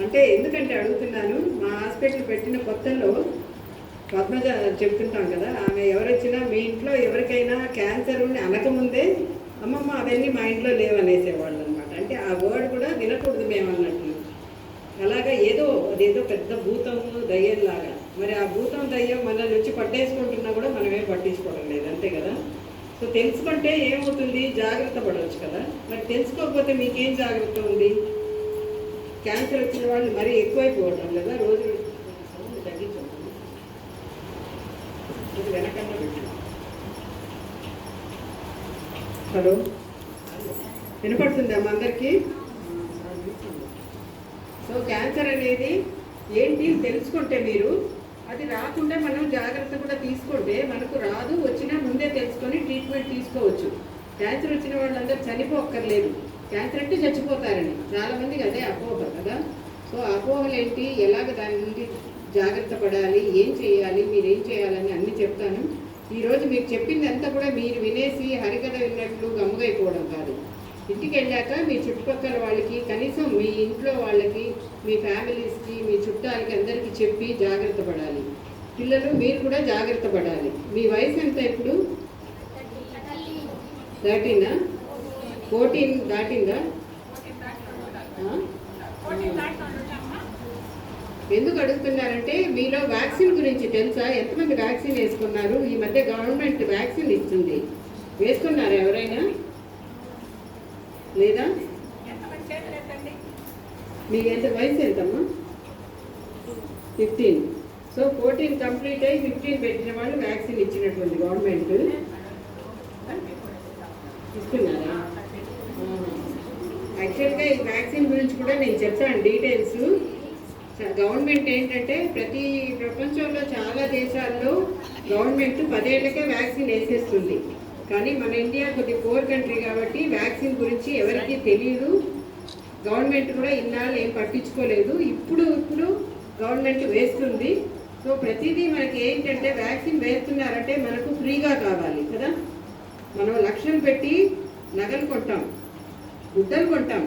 అంటే ఎందుకంటే అడుగుతున్నాను, మా హాస్పిటల్ పెట్టిన కొత్తల్లో పద్మజ చెప్తుంటాం కదా, ఆమె ఎవరొచ్చినా మీ ఇంట్లో ఎవరికైనా క్యాన్సర్ ఉండి అనకముందే అమ్మమ్మ అవన్నీ మా ఇంట్లో లేవనేసేవాళ్ళు అనమాట. అంటే ఆ వర్డ్ కూడా వినకూడదు మేము అన్నట్లు. అలాగా అదేదో పెద్ద భూతము దయ్యంలాగా. మరి ఆ భూతం దయ్యం మనల్ని వచ్చి పట్టేసుకుంటున్నా కూడా మనమేం పట్టించుకోవడం లేదు, అంతే కదా. సో తెలుసుకుంటే ఏమవుతుంది, జాగ్రత్త పడవచ్చు కదా. మరి తెలుసుకోకపోతే మీకేం జాగ్రత్త ఉంది? క్యాన్సర్ వచ్చిన వాళ్ళు మరీ ఎక్కువైపోవటం కదా, రోజు తగ్గించండి, వెనకన్నా పెట్టి. హలో, వినపడుతుందా మా అందరికీ? సో క్యాన్సర్ అనేది ఏంటి తెలుసుకుంటే మీరు, అది రాకుండా మనం జాగ్రత్త కూడా తీసుకుంటే మనకు రాదు, వచ్చినా ముందే తెలుసుకొని ట్రీట్మెంట్ తీసుకోవచ్చు. క్యాన్సర్ వచ్చిన వాళ్ళందరూ చనిపోక్కర్లేదు, క్యాన్సర్ అంటే చచ్చిపోతారని చాలామందికి అదే అపోహ కదా. సో అపోహలు ఏంటి, ఎలాగ దాని నుండి జాగ్రత్త పడాలి, ఏం చేయాలి, మీరేం చేయాలని అన్నీ చెప్తాను. ఈరోజు మీకు చెప్పింది అంతా కూడా మీరు వినేసి హరికథ విన్నట్లు గమ్ముగైపోవడం కాదు. ఇంటికి వెళ్ళాక మీ చుట్టుపక్కల వాళ్ళకి, కనీసం మీ ఇంట్లో వాళ్ళకి, మీ ఫ్యామిలీస్కి, మీ చుట్టాలకి అందరికీ చెప్పి జాగ్రత్త పడాలి. పిల్లలు మీరు కూడా జాగ్రత్త పడాలి. మీ వయసు ఎంత ఇప్పుడు? 13 14 దాటిందా? ఎందుకు అడుగుతున్నారంటే మీలో వ్యాక్సిన్ గురించి తెలుసా? ఎంతమంది వ్యాక్సిన్ వేసుకున్నారు? ఈ మధ్య గవర్నమెంట్ వ్యాక్సిన్ ఇస్తుంది, వేసుకున్నారా ఎవరైనా? లేదా? మీకు ఎంత వయసు ఎంతమ్మా? 15. సో 14 కంప్లీట్ అయ్యి 15 పెట్టిన వాళ్ళు వ్యాక్సిన్ ఇచ్చినటువంటి గవర్నమెంట్. ఇస్తున్నారా? యాక్చువల్గా ఈ వ్యాక్సిన్ గురించి కూడా నేను చెప్తాను డీటెయిల్స్. గవర్నమెంట్ ఏంటంటే ప్రతి ప్రపంచంలో చాలా దేశాల్లో గవర్నమెంట్ 10 ఏళ్లకే వ్యాక్సిన్ వేసేస్తుంది. కానీ మన ఇండియా కొద్ది పూర్ కంట్రీ కాబట్టి వ్యాక్సిన్ గురించి ఎవరికీ తెలియదు. గవర్నమెంట్ కూడా ఇన్నాళ్ళు ఏం పట్టించుకోలేదు. ఇప్పుడు గవర్నమెంట్ వేస్తుంది. సో ప్రతిదీ మనకి ఏంటంటే వ్యాక్సిన్ వేస్తున్నారంటే మనకు ఫ్రీగా కావాలి కదా. మనం లక్షలు పెట్టి నగలు కొంటాం, గుడ్డలు కొంటాం,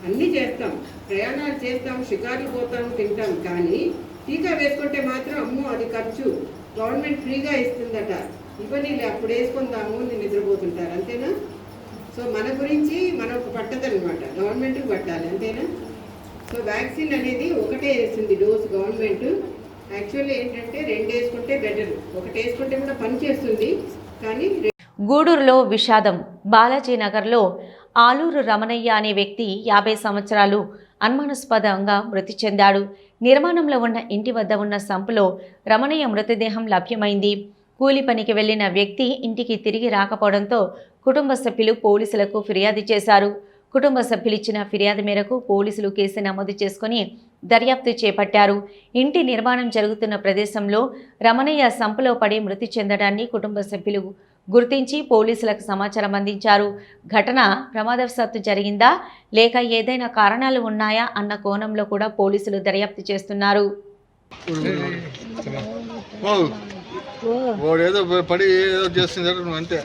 అన్నీ చేస్తాం, ప్రయాణాలు చేస్తాం, షికార్లు పోతాం, తింటాం. కానీ టీకా వేసుకుంటే మాత్రం అమ్మో అది ఖర్చు, గవర్నమెంట్ ఫ్రీగా ఇస్తుందట, ఇవన్నీ అప్పుడు వేసుకుందాము నిద్రపోతుంటారు. అంతేనా? సో మన గురించి మనకు పట్టదనమాట, గవర్నమెంట్కి పట్టాలి. అంతేనా? సో వ్యాక్సిన్ అనేది ఒకటే వేస్తుంది డోస్ గవర్నమెంట్. యాక్చువల్లీ ఏంటంటే 2 వేసుకుంటే బెటర్, 1 వేసుకుంటే కూడా పనిచేస్తుంది. కానీ గూడూరులో విషాదం. బాలాజీ నగర్లో ఆలూరు రమణయ్య అనే వ్యక్తి 50 సంవత్సరాలు అనుమానాస్పదంగా మృతి చెందాడు. నిర్మాణంలో ఉన్న ఇంటి వద్ద ఉన్న సంపులో రమణయ్య మృతదేహం లభ్యమైంది. కూలి పనికి వెళ్లిన వ్యక్తి ఇంటికి తిరిగి రాకపోవడంతో కుటుంబ సభ్యులు పోలీసులకు ఫిర్యాదు చేశారు. కుటుంబ సభ్యులు ఇచ్చిన ఫిర్యాదు మేరకు పోలీసులు కేసు నమోదు చేసుకుని దర్యాప్తు చేపట్టారు. ఇంటి నిర్మాణం జరుగుతున్న ప్రదేశంలో రమణయ్య సంపులో పడి మృతి చెందడాన్ని కుటుంబ సభ్యులు గుర్తించి పోలీసులకు సమాచారం అందించారు. ఘటన ప్రమాదవశాత్తు జరిగిందా లేక ఏదైనా కారణాలు ఉన్నాయా అన్న కోణంలో కూడా పోలీసులు దర్యాప్తు చేస్తున్నారు. ఏదో పడి ఏదో చేస్తున్నారు అంతే.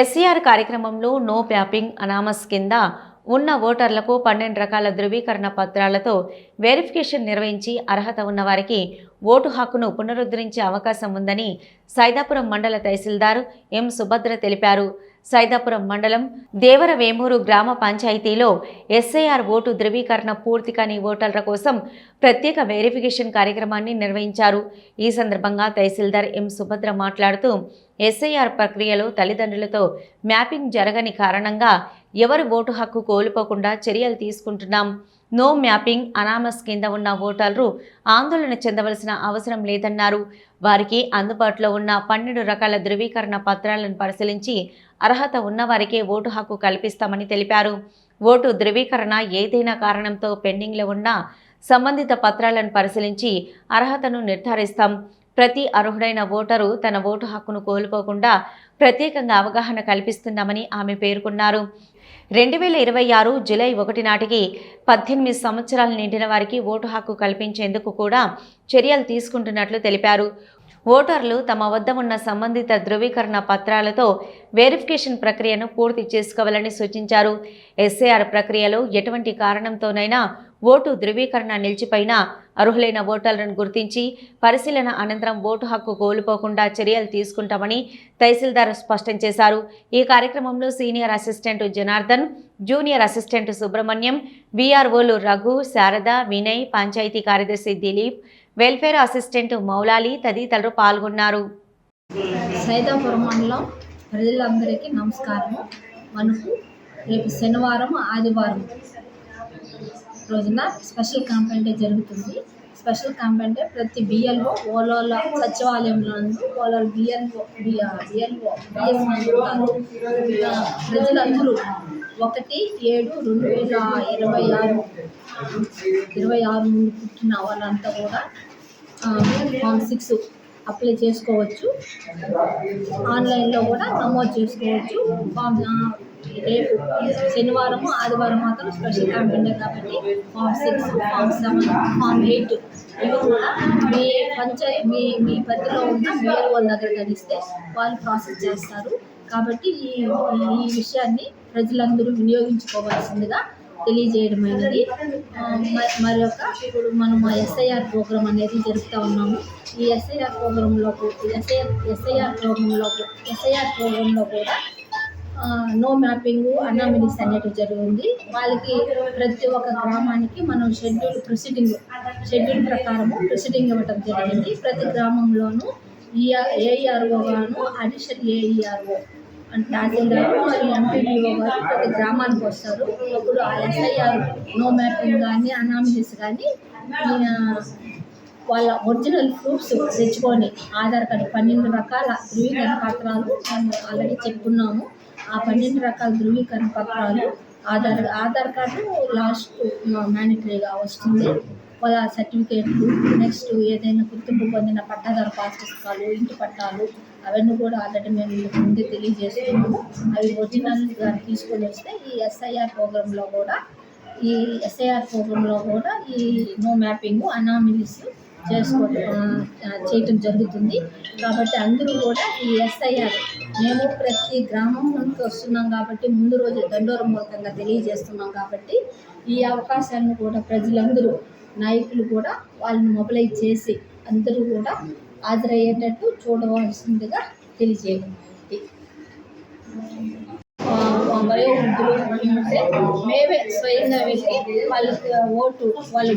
ఎస్సీఆర్ కార్యక్రమంలో నో ప్యాపింగ్ అనామస్ కింద ఉన్న ఓటర్లకు 12 రకాల ధృవీకరణ పత్రాలతో వెరిఫికేషన్ నిర్వహించి అర్హత ఉన్న వారికి ఓటు హక్కును పునరుద్ధరించే అవకాశం ఉందని సైదాపురం మండల తహసీల్దార్ ఎం సుభద్ర తెలిపారు. సైదాపురం మండలం దేవరవేమూరు గ్రామ పంచాయతీలో ఎస్ఐఆర్ ఓటు ధృవీకరణ పూర్తి కాని ఓటర్ల కోసం ప్రత్యేక వెరిఫికేషన్ కార్యక్రమాన్ని నిర్వహించారు. ఈ సందర్భంగా తహసీల్దార్ ఎం సుభద్ర మాట్లాడుతూ ఎస్ఐఆర్ ప్రక్రియలో తల్లిదండ్రులతో మ్యాపింగ్ జరగని కారణంగా ఎవరు ఓటు హక్కు కోల్పోకుండా చర్యలు తీసుకుంటున్నాం. నో మ్యాపింగ్ అనామస్ కింద ఉన్న ఓటర్లు ఆందోళన చెందవలసిన అవసరం లేదన్నారు. వారికి అందుబాటులో ఉన్న 12 రకాల ధృవీకరణ పత్రాలను పరిశీలించి అర్హత ఉన్నవారికే ఓటు హక్కు కల్పిస్తామని తెలిపారు. ఓటు ధృవీకరణ ఏదైనా కారణంతో పెండింగ్లో ఉన్న సంబంధిత పత్రాలను పరిశీలించి అర్హతను నిర్ధారిస్తాం. ప్రతి అర్హుడైన ఓటరు తన ఓటు హక్కును కోల్పోకుండా ప్రత్యేకంగా అవగాహన కల్పిస్తున్నామని ఆమె పేర్కొన్నారు. 2026 జూలై 1 నాటికి 18 సంవత్సరాలు నిండిన వారికి ఓటు హక్కు కల్పించేందుకు కూడా చర్యలు తీసుకుంటున్నట్లు తెలిపారు. ఓటర్లు తమ వద్ద ఉన్న సంబంధిత ధృవీకరణ పత్రాలతో వెరిఫికేషన్ ప్రక్రియను పూర్తి చేసుకోవాలని సూచించారు. ఎస్ఐఆర్ ప్రక్రియలో ఎటువంటి కారణంతోనైనా ఓటు ధృవీకరణ నిలిచిపోయినా అర్హులైన ఓటర్లను గుర్తించి పరిశీలన అనంతరం ఓటు హక్కు కోల్పోకుండా చర్యలు తీసుకుంటామని తహసీల్దార్ స్పష్టం చేశారు. ఈ కార్యక్రమంలో senior assistant Janardhan, junior assistant Subrahmanyam, వీఆర్ఓలు రఘు, శారద, వినయ్, పంచాయతీ కార్యదర్శి దిలీప్, వెల్ఫేర్ అసిస్టెంట్ మౌలాలి తదితరులు పాల్గొన్నారు. సైదాపురం మండలం ప్రజలందరికీ నమస్కారము. మనకు రేపు శనివారం, ఆదివారం రోజున స్పెషల్ క్యాంపెయిన్ డే జరుగుతుంది. స్పెషల్ క్యాంపెయిన్ డే ప్రతి బిఎల్ఓ ఓలోల సచివాలయంలో ఓలోల బిఎల్ఓ ప్రజలందరూ 1/7/2026 నుండి పుట్టిన వాళ్ళంతా కూడా ఫామ్ 6 అప్లై చేసుకోవచ్చు. ఆన్లైన్లో కూడా నమోదు చేసుకోవచ్చు. రేపు శనివారం, ఆదివారం మాత్రం స్పెషల్ క్యాంపెయిన్ డే కాబట్టి ఫామ్ 6, ఫామ్ 7, ఫామ్ 8 ఇవి కూడా మీ పరిధిలో ఉన్న బిఎల్ఓల దగ్గర గడిస్తే వాళ్ళు ప్రాసెస్ చేస్తారు. కాబట్టి ఈ విషయాన్ని ప్రజలందరూ వినియోగించుకోవాల్సిందిగా తెలియజేయడమైనది. ఇప్పుడు మనం ఎస్ఐఆర్ ప్రోగ్రామ్ అనేది జరుపుతూ ఉన్నాము. ఈ ఎస్ఐఆర్ ప్రోగ్రాంలో కూడా నో మ్యాపింగ్, అనామిలీస్ అనేటివి జరిగింది. వాళ్ళకి ప్రతి ఒక్క గ్రామానికి మనం షెడ్యూల్ ప్రకారము ప్రొసీడింగ్ ఇవ్వటం జరిగింది. ప్రతి గ్రామంలోనూ ఏఈఆర్ఓ గాను, అడిషనల్ ఏఈఆర్ఓ తహసీల్దారు మరియు ఎంపీడీఓ గారు ప్రతి గ్రామానికి వస్తారు. అప్పుడు ఆ ఎస్ఐఆర్ నో మ్యాపింగ్ కానీ, అనామిలీస్ కానీ వాళ్ళ ఒరిజినల్ ప్రూఫ్స్ తెచ్చుకొని ఆధార్ కార్డు 12 రకాల ధృవీకరణ పత్రాలు మేము ఆల్రెడీ చెప్పుకున్నాము. ఆ 12 రకాల ధృవీకరణ పత్రాలు ఆధార్ కార్డు లాస్ట్ మ్యాండేటరీగా వస్తుంది. వాళ్ళ సర్టిఫికేట్లు, నెక్స్ట్ ఏదైనా గుర్తింపు పొందిన పట్టాదారు పాస్ పుస్తకాలు, ఇంటి పట్టాలు అవన్నీ కూడా ఆల్రెడీ మేము ముందే తెలియజేస్తున్నాము. అవి ఒరిజినల్గా తీసుకొని వస్తే ఈ ఎస్ఐఆర్ ప్రోగ్రాంలో కూడా ఈ నో మ్యాపింగ్, అనామిలీస్ చేయటం జరుగుతుంది. కాబట్టి అందరూ కూడా ఈ ఎస్ఐఆర్ మేము ప్రతి గ్రామం నుంచి వస్తున్నాం కాబట్టి ముందు రోజు దండోర మూలకంగా తెలియజేస్తున్నాం. కాబట్టి ఈ అవకాశాలను కూడా ప్రజలందరూ, నాయకులు కూడా వాళ్ళని మొబిలైజ్ చేసి అందరూ కూడా హాజరయ్యేటట్టు చూడవలసిందిగా తెలియజేయండి. వయోవృద్ధులు ఉంటే మేమే స్వయంగా వెళ్ళి వాళ్ళకి వాళ్ళ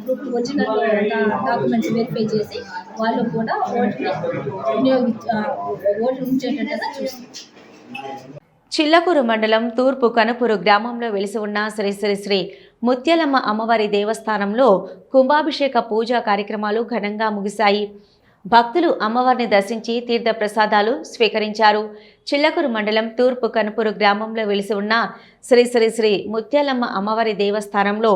ప్రూఫ్లు ఒరిజినల్ డాక్యుమెంట్స్ వెరిఫై చేసి వాళ్ళు కూడా ఓటు ఉంచేటట్టుగా చూస్తాం. చిల్లకూరు మండలం తూర్పు కనుపూరు గ్రామంలో వెలిసి ఉన్న శ్రీ శ్రీ శ్రీ ముత్యాలమ్మ అమ్మవారి దేవస్థానంలో కుంభాభిషేక పూజా కార్యక్రమాలు ఘనంగా ముగిశాయి. భక్తులు అమ్మవారిని దర్శించి తీర్థ ప్రసాదాలు స్వీకరించారు. చిల్లకూరు మండలం తూర్పు కనుపూరు గ్రామంలో వెలిసి ఉన్న శ్రీ శ్రీ శ్రీ ముత్యాలమ్మ అమ్మవారి దేవస్థానంలో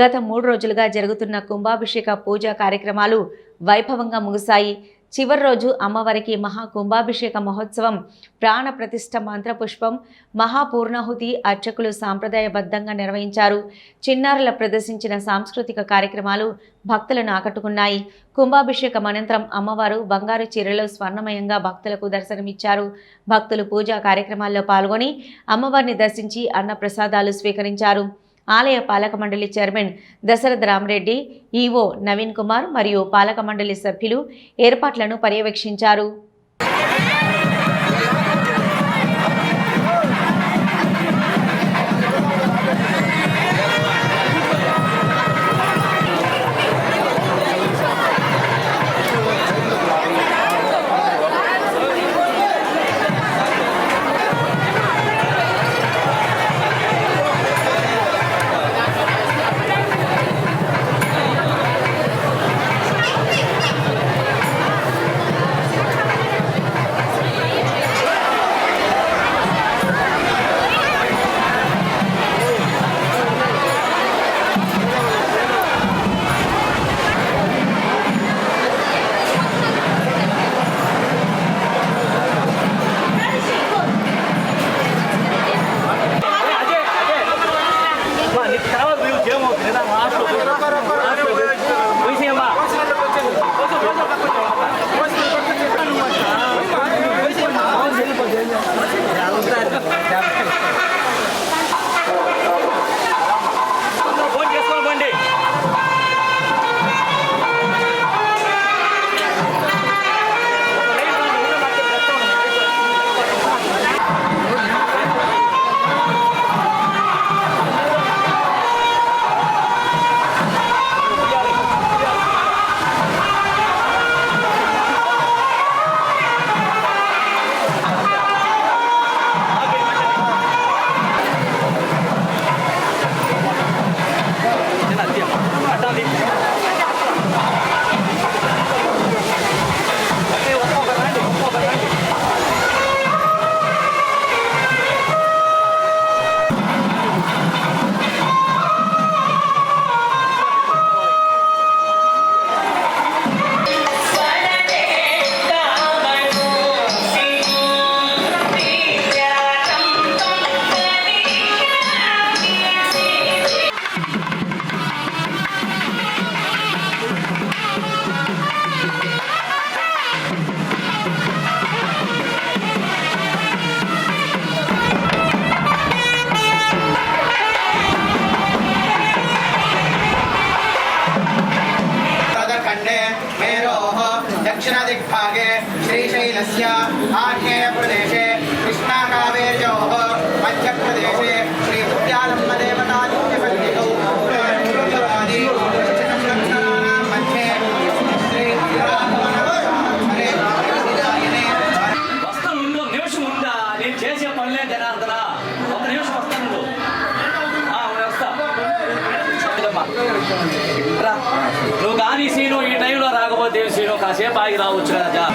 గత 3 రోజులుగా జరుగుతున్న కుంభాభిషేక పూజా కార్యక్రమాలు వైభవంగా ముగిశాయి. చివరి రోజు అమ్మవారికి మహాకుంభాభిషేక మహోత్సవం, ప్రాణ ప్రతిష్ఠ మంత్రపుష్పం, మహాపూర్ణాహుతి అర్చకులు సాంప్రదాయబద్ధంగా నిర్వహించారు. చిన్నారుల ప్రదర్శించిన సాంస్కృతిక కార్యక్రమాలు భక్తులను ఆకట్టుకున్నాయి. కుంభాభిషేకం అనంతరం అమ్మవారు బంగారు చీరలో స్వర్ణమయంగా భక్తులకు దర్శనమిచ్చారు. భక్తులు పూజా కార్యక్రమాల్లో పాల్గొని అమ్మవారిని దర్శించి అన్న ప్రసాదాలు స్వీకరించారు. ఆలయ పాలక మండలి చైర్మన్ దశరథ రామరెడ్డి, ఈవో నవీన్ కుమార్ మరియు పాలక మండలి సభ్యులు ఏర్పాట్లను పర్యవేక్షించారు. आग्नेय प्रदेशे कृष्णा कावेर्योः मध्य प्रदेशे श्री दुर्गालम्ब देवतादित्य सन्निधौ आदि संरक्षणानां मध्ये श्री నిమిషం ఉందా నేను చేసే పనులే జనార్దన ఒక నిమిషం వస్తాను నువ్వు కానీ సీను ఈ టైంలో రాకపోతే సీను కాసేపు ఆగి రావచ్చు కదా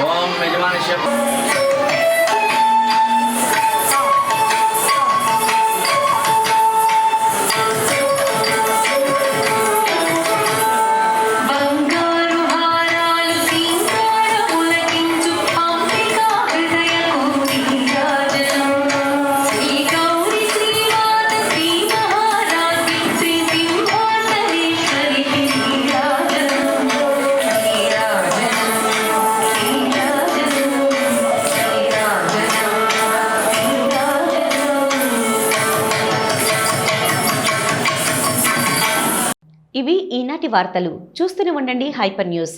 ఓం యజమానిష్య ఇవి ఈనాటి వార్తలు. చూస్తూనే ఉండండి హైపర్ న్యూస్.